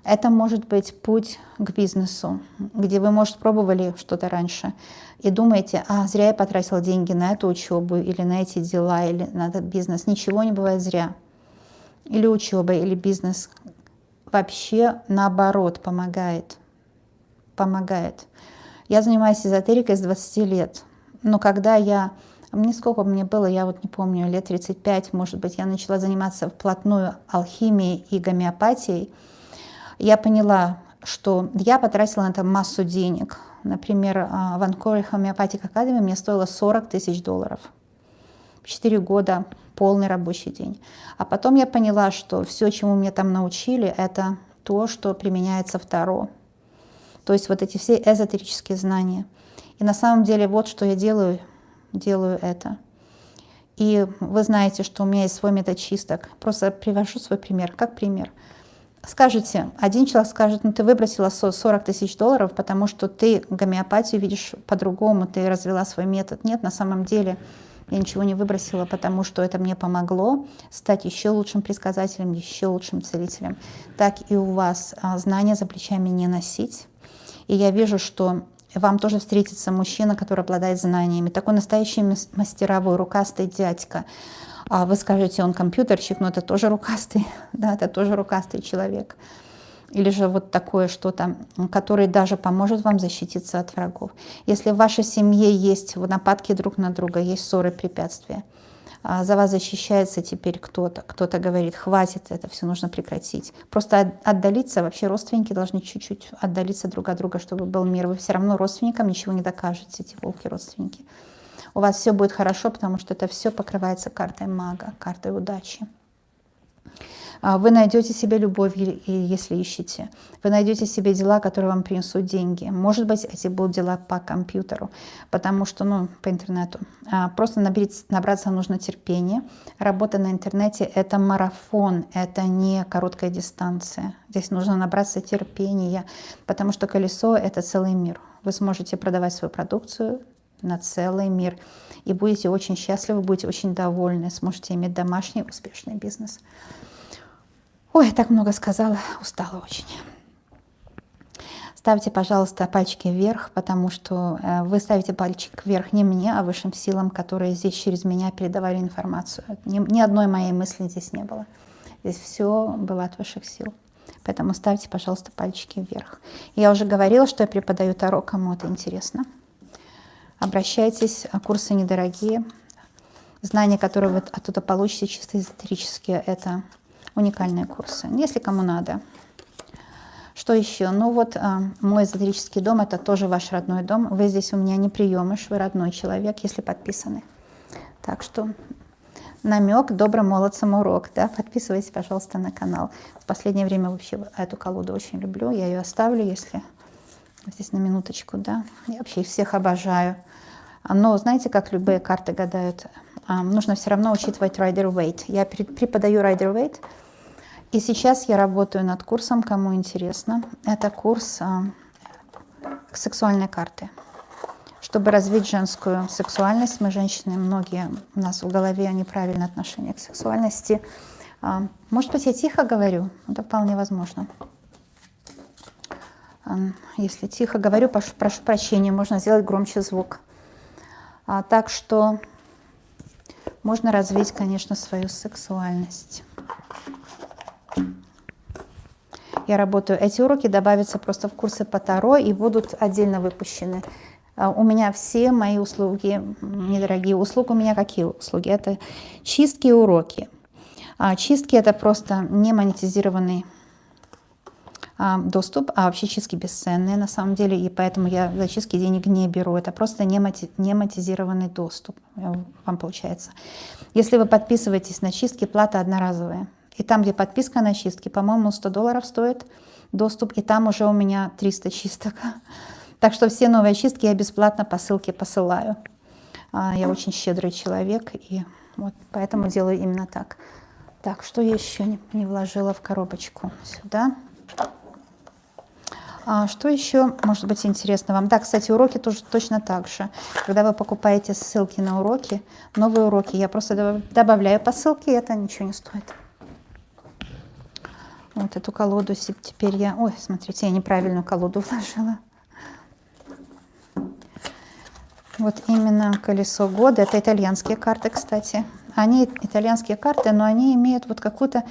Это может быть путь к бизнесу, где вы, может, пробовали что-то раньше и думаете, зря я потратила деньги на эту учебу или на эти дела, или на этот бизнес. Ничего не бывает зря. Или учеба, или бизнес. Вообще, наоборот, помогает. Помогает. Я занимаюсь эзотерикой с 20 лет. Но когда сколько мне было, я вот не помню, лет 35, может быть, я начала заниматься вплотную алхимией и гомеопатией, я поняла, что я потратила на это массу денег. Например, в Анкоре Homeopathic Academy мне стоило $40 000. 4 года, полный рабочий день. А потом я поняла, что все, чему меня там научили, это то, что применяется в Таро. То есть вот эти все эзотерические знания. И на самом деле вот что я делаю это. И вы знаете, что у меня есть свой метод чисток. Просто привожу свой пример, как пример. Один человек скажет, ты выбросила $40 000, потому что ты гомеопатию видишь по-другому, ты развела свой метод. Нет, на самом деле я ничего не выбросила, потому что это мне помогло стать еще лучшим предсказателем, еще лучшим целителем. Так и у вас знания за плечами не носить. И я вижу, что вам тоже встретится мужчина, который обладает знаниями. Такой настоящий мастеровой, рукастый дядька. Вы скажете, он компьютерщик, но это тоже рукастый, да, это тоже рукастый человек. Или же вот такое что-то, который даже поможет вам защититься от врагов. Если в вашей семье есть нападки друг на друга, есть ссоры, препятствия, за вас защищается теперь кто-то. Кто-то говорит, хватит, это все нужно прекратить. Просто отдалиться, вообще родственники должны чуть-чуть отдалиться друг от друга, чтобы был мир. Вы все равно родственникам ничего не докажете, эти волки-родственники. У вас все будет хорошо, потому что это все покрывается картой мага, картой удачи. Вы найдете себе любовь, если ищете. Вы найдете себе дела, которые вам принесут деньги. Может быть, эти будут дела по компьютеру, потому что, по интернету. Просто набраться нужно терпения. Работа на интернете – это марафон, это не короткая дистанция. Здесь нужно набраться терпения, потому что колесо – это целый мир. Вы сможете продавать свою продукцию на целый мир. И будете очень счастливы, будете очень довольны, сможете иметь домашний успешный бизнес. Ой, так много сказала, устала очень. Ставьте, пожалуйста, пальчики вверх, потому что вы ставите пальчик вверх не мне, а высшим силам, которые здесь через меня передавали информацию. Ни одной моей мысли здесь не было. Здесь все было от высших сил. Поэтому ставьте, пожалуйста, пальчики вверх. Я уже говорила, что я преподаю Таро, кому это интересно. Обращайтесь, курсы недорогие. Знания, которые вы оттуда получите, чисто эзотерические, это уникальные курсы, если кому надо. Что еще? Мой эзотерический дом – это тоже ваш родной дом. Вы здесь у меня не приемыш, вы родной человек, если подписаны. Так что намек, добрым молодцам урок. Да? Подписывайтесь, пожалуйста, на канал. В последнее время вообще эту колоду очень люблю. Я ее оставлю, если здесь на минуточку. Да? Я вообще их всех обожаю. Но знаете, как любые карты гадают, нужно все равно учитывать Rider-Waite. Я преподаю Rider-Waite. И сейчас я работаю над курсом, кому интересно. Это курс сексуальной карты. Чтобы развить женскую сексуальность, мы женщины, многие, у нас в голове неправильное отношение к сексуальности. Может быть, я тихо говорю? Это вполне возможно. Если тихо говорю, прошу прощения, можно сделать громче звук. Так что можно развить, конечно, свою сексуальность. Я работаю. Эти уроки добавятся просто в курсы по Таро и будут отдельно выпущены. У меня все мои услуги, недорогие услуги. У меня какие услуги? Это чистки и уроки. Чистки – это просто не монетизированный доступ, а вообще чистки бесценные на самом деле, и поэтому я за чистки денег не беру. Это просто не монетизированный доступ вам получается. Если вы подписываетесь на чистки, плата одноразовая. И там, где подписка на чистки, по-моему, $100 стоит доступ, и там уже у меня 300 чисток. Так что все новые чистки я бесплатно по ссылке посылаю. Я очень щедрый человек, и вот поэтому делаю именно так. Так, что я еще не вложила в коробочку? Сюда. Что еще может быть интересно вам? Да, кстати, уроки тоже точно так же. Когда вы покупаете ссылки на уроки, новые уроки, я просто добавляю по ссылке, и это ничего не стоит. Вот эту колоду теперь я... Ой, смотрите, я неправильную колоду вложила. Вот именно колесо года. Это итальянские карты, кстати. Они итальянские карты, но они имеют вот какую-то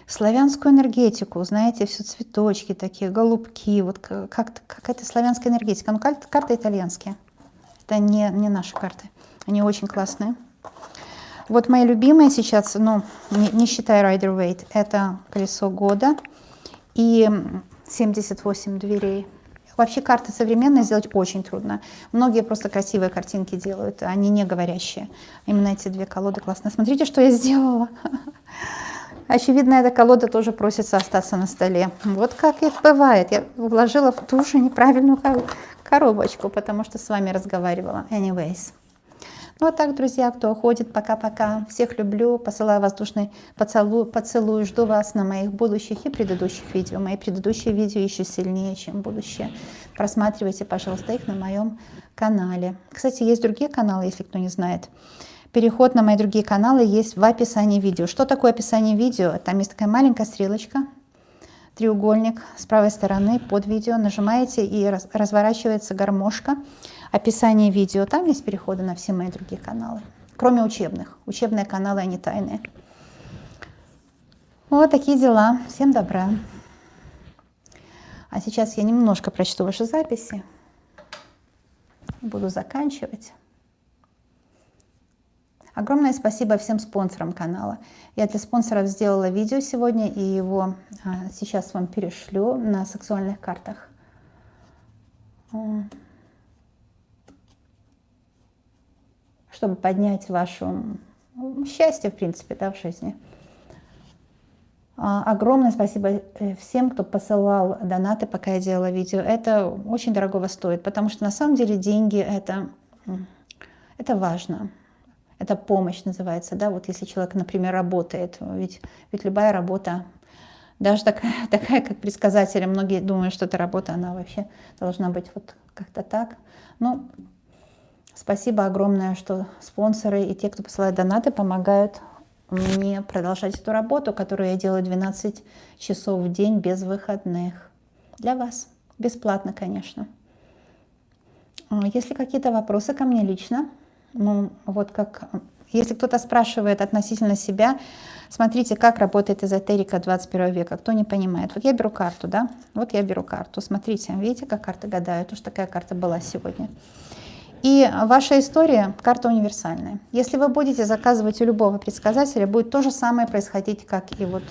славянскую энергетику. Знаете, все цветочки такие, голубки. Вот какая-то славянская энергетика. Но карты итальянские. Это не наши карты. Они очень классные. Вот мои любимые сейчас, не считая Rider-Waite, это колесо года и 78 дверей. Вообще карты современные сделать очень трудно. Многие просто красивые картинки делают, они не говорящие. Именно эти две колоды классные. Смотрите, что я сделала. Очевидно, эта колода тоже просится остаться на столе. Вот как это бывает. Я вложила в ту же неправильную коробочку, потому что с вами разговаривала. Anyways. Ну, а так, друзья, кто уходит, пока-пока. Всех люблю, посылаю воздушный поцелуй. Жду вас на моих будущих и предыдущих видео. Мои предыдущие видео еще сильнее, чем будущее. Просматривайте, пожалуйста, их на моем канале. Кстати, есть другие каналы, если кто не знает. Переход на мои другие каналы есть в описании видео. Что такое описание видео? Там есть такая маленькая стрелочка. треугольник с правой стороны под видео, нажимаете, и разворачивается гармошка, описание видео. Там есть переходы на все мои другие каналы, кроме учебных. Учебные каналы, они тайные. Вот такие дела. Всем добра. А сейчас я немножко прочту ваши записи. Буду заканчивать. Огромное спасибо всем спонсорам канала. Я для спонсоров сделала видео сегодня, и его сейчас вам перешлю на сексуальных картах. Чтобы поднять ваше счастье, в принципе, да, в жизни. Огромное спасибо всем, кто посылал донаты, пока я делала видео. Это очень дорогого стоит, потому что на самом деле деньги это важно. Это помощь называется, да, вот если человек, например, работает, ведь любая работа, даже такая, как предсказатели, многие думают, что эта работа, она вообще должна быть вот как-то так. Ну, спасибо огромное, что спонсоры и те, кто посылает донаты, помогают мне продолжать эту работу, которую я делаю 12 часов в день без выходных. Для вас. Бесплатно, конечно. Если какие-то вопросы ко мне лично, ну, вот как, если кто-то спрашивает относительно себя, смотрите, как работает эзотерика 21 века, кто не понимает. Вот я беру карту, да, вот я беру карту, смотрите, видите, как карты гадают, уж такая карта была сегодня. И ваша история, карта универсальная. Если вы будете заказывать у любого предсказателя, будет то же самое происходить, как и вот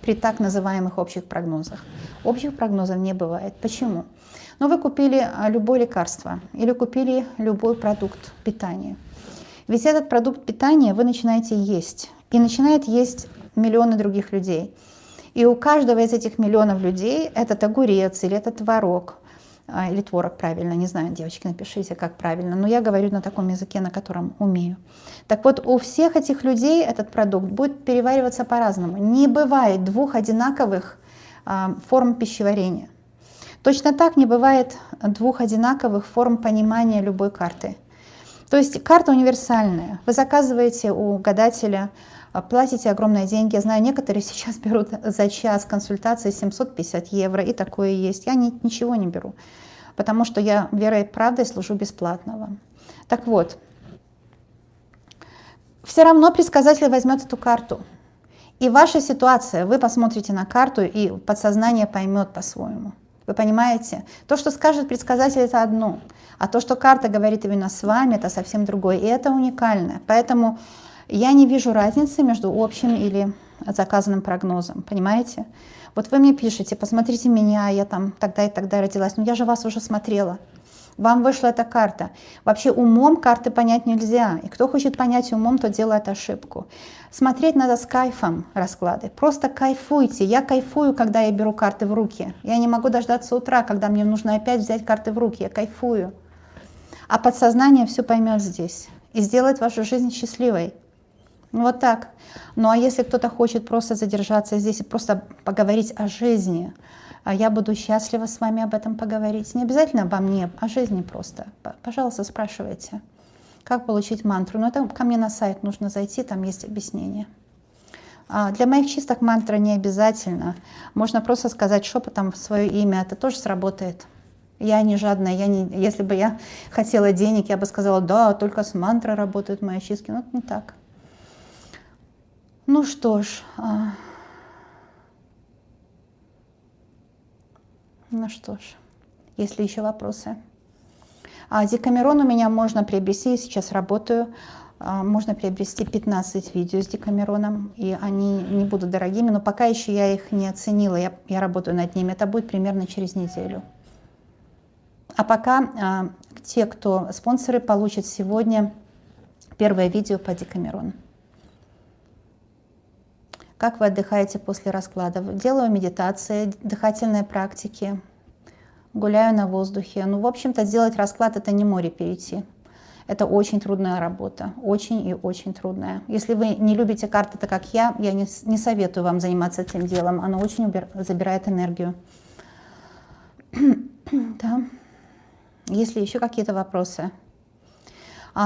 при так называемых общих прогнозах. Общих прогнозов не бывает. Почему? Но вы купили любое лекарство или купили любой продукт питания. Ведь этот продукт питания вы начинаете есть. И начинают есть миллионы других людей. И у каждого из этих миллионов людей этот огурец или этот творог, или творог, правильно, не знаю, девочки, напишите, как правильно, но я говорю на таком языке, на котором умею. Так вот, у всех этих людей этот продукт будет перевариваться по-разному. Не бывает двух одинаковых форм пищеварения. Точно так не бывает двух одинаковых форм понимания любой карты. То есть карта универсальная. Вы заказываете у гадателя, платите огромные деньги. Я знаю, некоторые сейчас берут за час консультации 750 евро, и такое есть. Я ничего не беру, потому что я верой и правдой служу бесплатно вам. Так вот, все равно предсказатель возьмет эту карту. И ваша ситуация, вы посмотрите на карту, и подсознание поймет по-своему. Вы понимаете? То, что скажет предсказатель, это одно. А то, что карта говорит именно с вами, это совсем другое. И это уникально. Поэтому я не вижу разницы между общим или заказанным прогнозом. Понимаете? Вот вы мне пишете, посмотрите меня, я там тогда и тогда родилась. Но я же вас уже смотрела. Вам вышла эта карта. Вообще умом карты понять нельзя. И кто хочет понять умом, то делает ошибку. Смотреть надо с кайфом расклады. Просто кайфуйте. Я кайфую, когда я беру карты в руки. Я не могу дождаться утра, когда мне нужно опять взять карты в руки. Я кайфую. А подсознание все поймет здесь. И сделает вашу жизнь счастливой. Вот так. Ну а если кто-то хочет просто задержаться здесь и просто поговорить о жизни, я буду счастлива с вами об этом поговорить. Не обязательно обо мне, о жизни просто. Пожалуйста, спрашивайте, как получить мантру. Но это ко мне на сайт нужно зайти, там есть объяснение. Для моих чисток мантра не обязательно. Можно просто сказать шепотом свое имя, это тоже сработает. Я не жадная, если бы я хотела денег, я бы сказала, да, только с мантрой работают мои чистки. Но это не так. Ну что ж... Ну что ж, есть ли еще вопросы? Декамерон у меня можно приобрести, сейчас работаю. Можно приобрести 15 видео с декамероном, и они не будут дорогими, но пока еще я их не оценила, я работаю над ними. Это будет примерно через неделю. А пока те, кто спонсоры, получат сегодня первое видео по декамерону. Как вы отдыхаете после раскладов? Делаю медитации, дыхательные практики, гуляю на воздухе. Ну, в общем-то, сделать расклад — это не море перейти. Это очень трудная работа, очень и очень трудная. Если вы не любите карты, так как я не советую вам заниматься этим делом. Оно очень забирает энергию. Да. Есть ли еще какие-то вопросы?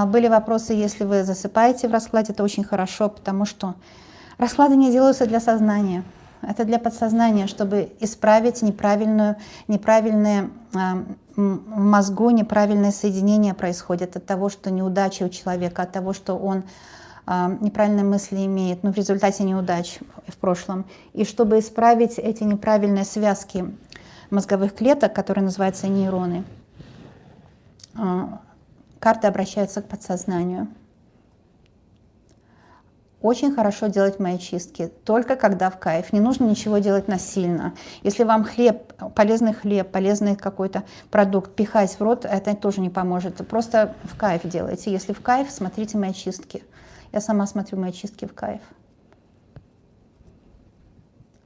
Были вопросы, если вы засыпаете в раскладе, это очень хорошо, потому что расклады не делаются для сознания, Это для подсознания, чтобы исправить неправильные в мозгу неправильное соединение происходит от того, что неудача у человека, от того, что он неправильные мысли имеет, в результате неудач в прошлом. И чтобы исправить эти неправильные связки мозговых клеток, которые называются нейроны, карты обращаются к подсознанию. Очень хорошо делать мои чистки, только когда в кайф. Не нужно ничего делать насильно. Если вам полезный какой-то продукт пихать в рот, это тоже не поможет. Просто в кайф делайте. Если в кайф, смотрите мои чистки. Я сама смотрю мои чистки в кайф.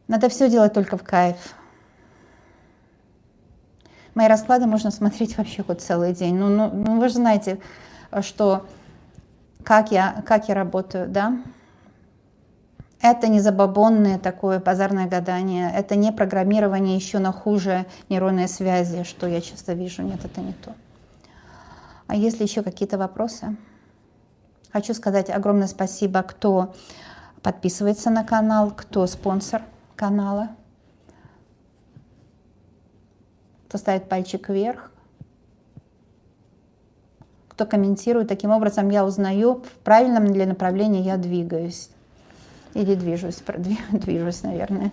Надо все делать только в кайф. Мои расклады можно смотреть вообще хоть целый день. Ну вы же знаете, что как я работаю, да? Это не забабонное такое базарное гадание, это не программирование еще на хуже нейронные связи, что я часто вижу. Нет, это не то. А есть ли еще какие-то вопросы? Хочу сказать огромное спасибо, кто подписывается на канал, кто спонсор канала, кто ставит пальчик вверх, кто комментирует. Таким образом я узнаю, в правильном ли направлении я двигаюсь. Или движусь, наверное.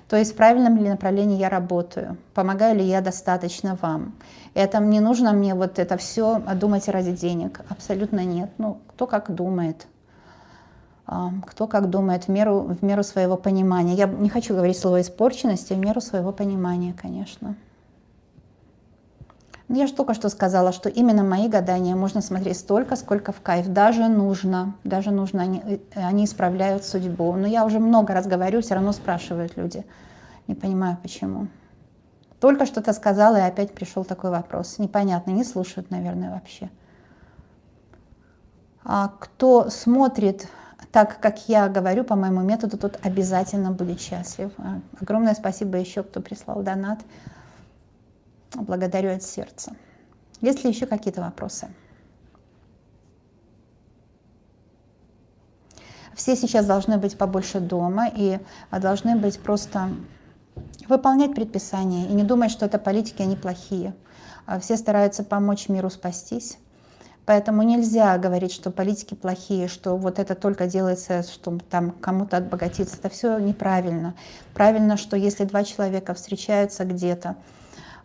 То есть в правильном ли направлении я работаю, помогаю ли я достаточно вам. Это не нужно мне вот это все думать ради денег. Абсолютно нет. Кто как думает. Кто как думает в меру своего понимания. Я не хочу говорить слово испорченности, в меру своего понимания, конечно. Я же только что сказала, что именно мои гадания можно смотреть столько, сколько в кайф. Даже нужно, они исправляют судьбу. Но я уже много раз говорю, все равно спрашивают люди. Не понимаю, почему. Только что-то сказала, и опять пришел такой вопрос. Непонятно, не слушают, наверное, вообще. А кто смотрит так, как я говорю, по моему методу, тот обязательно будет счастлив. Огромное спасибо еще, кто прислал донат. Благодарю от сердца. Есть ли еще какие-то вопросы? Все сейчас должны быть побольше дома и должны быть просто выполнять предписания и не думать, что это политики, они плохие. Все стараются помочь миру спастись. Поэтому нельзя говорить, что политики плохие, что вот это только делается, чтобы там кому-то обогатиться. Это все неправильно. Правильно, что если два человека встречаются где-то,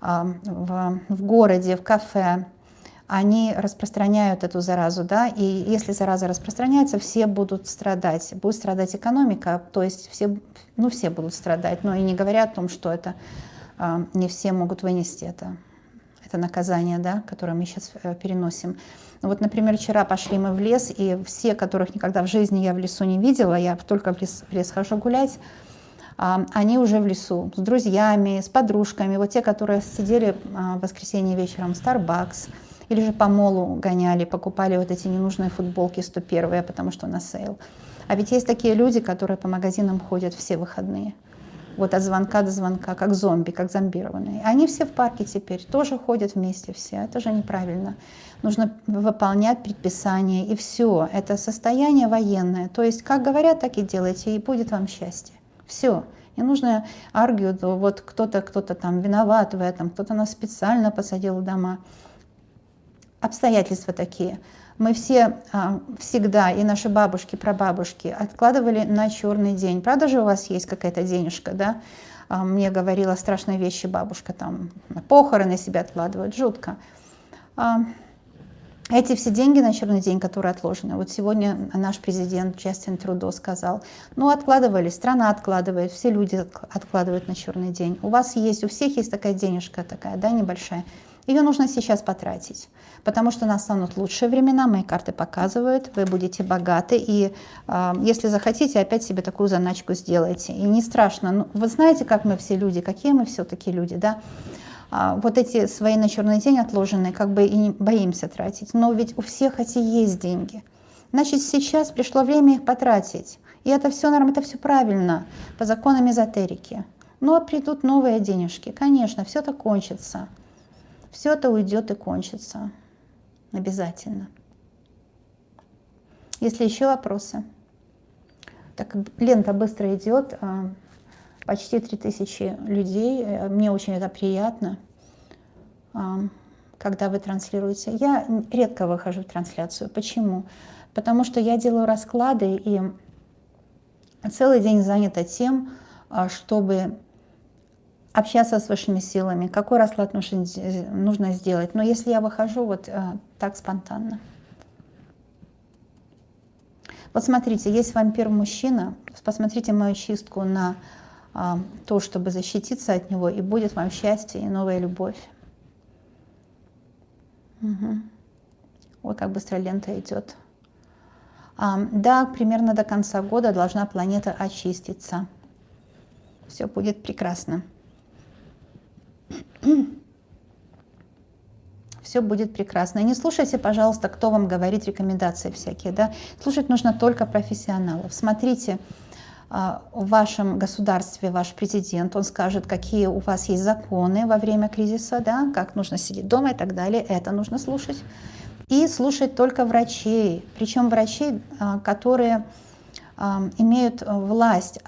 в городе, в кафе, они распространяют эту заразу, да, и если зараза распространяется, все будут страдать. Будет страдать экономика, то есть все будут страдать, но и не говоря о том, что это не все могут вынести это наказание, да, которое мы сейчас переносим. Вот, например, вчера пошли мы в лес, и все, которых никогда в жизни я в лесу не видела, я только в лес хожу гулять, они уже в лесу с друзьями, с подружками. Вот те, которые сидели в воскресенье вечером в Starbucks или же по молу гоняли, покупали вот эти ненужные футболки 101-е, потому что на сейл. А ведь есть такие люди, которые по магазинам ходят все выходные. Вот от звонка до звонка, как зомби, как зомбированные. Они все в парке теперь, тоже ходят вместе все. Это же неправильно. Нужно выполнять предписания, и все. Это состояние военное. То есть, как говорят, так и делайте, и будет вам счастье. Все. Не нужно аргию, вот кто-то там виноват в этом, кто-то нас специально посадил в дома. Обстоятельства такие. Мы все всегда, и наши бабушки, прабабушки, откладывали на черный день. Правда же у вас есть какая-то денежка, да? Мне говорила страшные вещи бабушка, там на похороны себя откладывают, жутко. Эти все деньги на черный день, которые отложены, вот сегодня наш президент Джастин Трудо сказал, откладывали, страна откладывает, все люди откладывают на черный день. У вас есть, у всех есть такая денежка такая, да, небольшая. Ее нужно сейчас потратить, потому что настанут лучшие времена, мои карты показывают, вы будете богаты, и если захотите, опять себе такую заначку сделайте. И не страшно, вы знаете, как мы все люди, какие мы все-таки люди, да? Вот эти свои на черный день отложенные, как бы и не боимся тратить, но ведь у всех эти есть деньги. Значит, сейчас пришло время их потратить, и это все нормально, это все правильно, по законам эзотерики. Но придут новые денежки, конечно, все это кончится. Все это уйдет и кончится. Обязательно. Есть ли еще вопросы? Так, лента быстро идет. почти 3000 людей. Мне очень это приятно, когда вы транслируете. Я редко выхожу в трансляцию. Почему? Потому что я делаю расклады и целый день занята тем, чтобы общаться с высшими силами, какой расклад нужно сделать. Но если я выхожу вот так спонтанно. Вот смотрите, есть вампир-мужчина, посмотрите мою чистку на то, чтобы защититься от него, и будет вам счастье и новая любовь. Угу. Ой, как быстро лента идет. Да, примерно до конца года должна планета очиститься. Все будет прекрасно. Все будет прекрасно. И не слушайте, пожалуйста, кто вам говорит рекомендации всякие. Да? Слушать нужно только профессионалов. Смотрите, в вашем государстве ваш президент, он скажет, какие у вас есть законы во время кризиса, да? Как нужно сидеть дома и так далее. Это нужно слушать. И слушать только врачей. Причем врачей, которые имеют власть,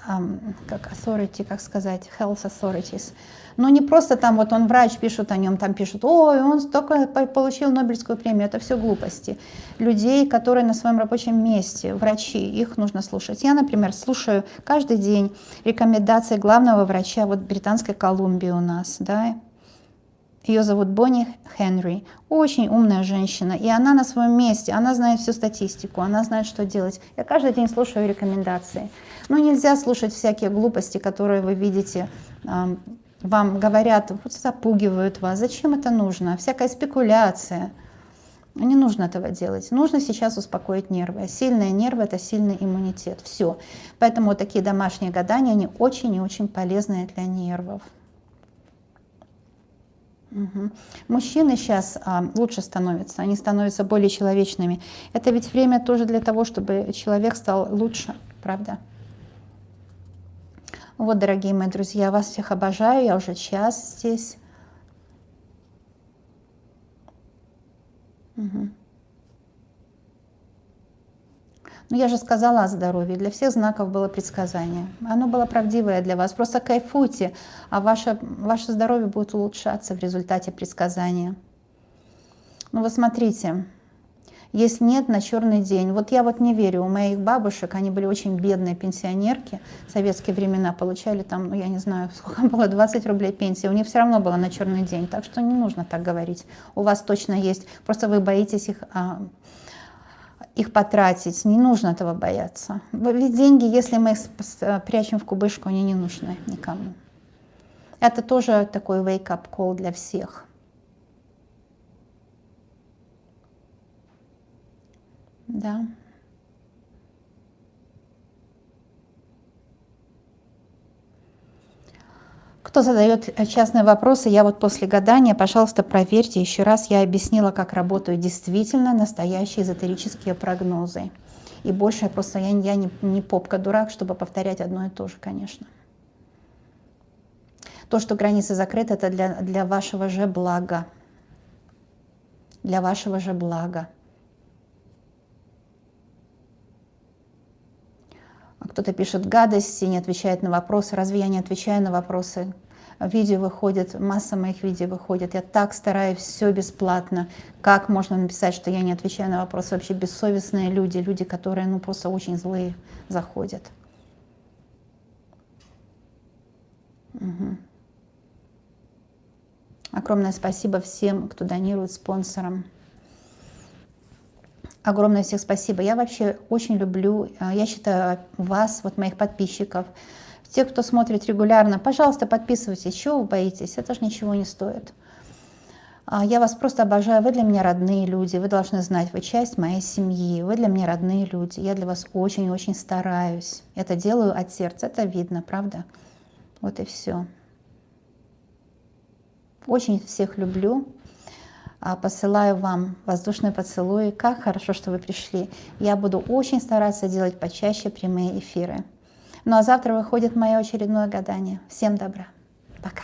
как authority, как сказать, health authorities. Но не просто там вот он врач, пишут о нем, там пишут, ой, он только получил Нобелевскую премию. Это все глупости. Людей, которые на своем рабочем месте, врачи, их нужно слушать. Я, например, слушаю каждый день рекомендации главного врача вот Британской Колумбии у нас, да. Ее зовут Бонни Хенри, очень умная женщина, и она на своем месте, она знает всю статистику, она знает, что делать. Я каждый день слушаю рекомендации. Но нельзя слушать всякие глупости, которые вы видите, вам говорят, вот запугивают вас. Зачем это нужно? Всякая спекуляция. Не нужно этого делать. Нужно сейчас успокоить нервы. Сильные нервы – это сильный иммунитет. Все. Поэтому вот такие домашние гадания, они очень и очень полезные для нервов. Угу. Мужчины сейчас лучше становятся, они становятся более человечными. Это ведь время тоже для того, чтобы человек стал лучше, правда? Вот, дорогие мои друзья, вас всех обожаю, я уже час здесь. Угу. Ну, я же сказала о здоровье. Для всех знаков было предсказание. Оно было правдивое для вас. Просто кайфуйте, а ваше здоровье будет улучшаться в результате предсказания. Ну, вы смотрите, есть нет на черный день. Вот я вот не верю. У моих бабушек, они были очень бедные пенсионерки. В советские времена получали там, ну, я не знаю, сколько было, 20 рублей пенсии. У них все равно было на черный день. Так что не нужно так говорить. У вас точно есть. Просто вы боитесь их потратить, не нужно этого бояться. Ведь деньги, если мы их прячем в кубышку, они не нужны никому. Это тоже такой wake-up call для всех. Да. Кто задает частные вопросы, я вот после гадания, пожалуйста, проверьте еще раз. Я объяснила, как работают действительно настоящие эзотерические прогнозы. И больше просто я не попка-дурак, чтобы повторять одно и то же, конечно. То, что границы закрыты, это для вашего же блага. Для вашего же блага. Кто-то пишет гадости, не отвечает на вопросы. Разве я не отвечаю на вопросы? Видео выходит, масса моих видео выходит. Я так стараюсь, все бесплатно. Как можно написать, что я не отвечаю на вопросы? Вообще бессовестные люди, люди, которые ну, просто очень злые заходят. Угу. Огромное спасибо всем, кто донирует спонсорам. Огромное всех спасибо. Я вообще очень люблю, я считаю вас, вот моих подписчиков, те, кто смотрит регулярно, пожалуйста, подписывайтесь. Чего вы боитесь? Это же ничего не стоит. Я вас просто обожаю. Вы для меня родные люди. Вы должны знать, вы часть моей семьи. Вы для меня родные люди. Я для вас очень-очень стараюсь. Это делаю от сердца. Это видно, правда? Вот и все. Очень всех люблю. Посылаю вам воздушные поцелуи. Как хорошо, что вы пришли. Я буду очень стараться делать почаще прямые эфиры. Ну а завтра выходит мое очередное гадание. Всем добра. Пока.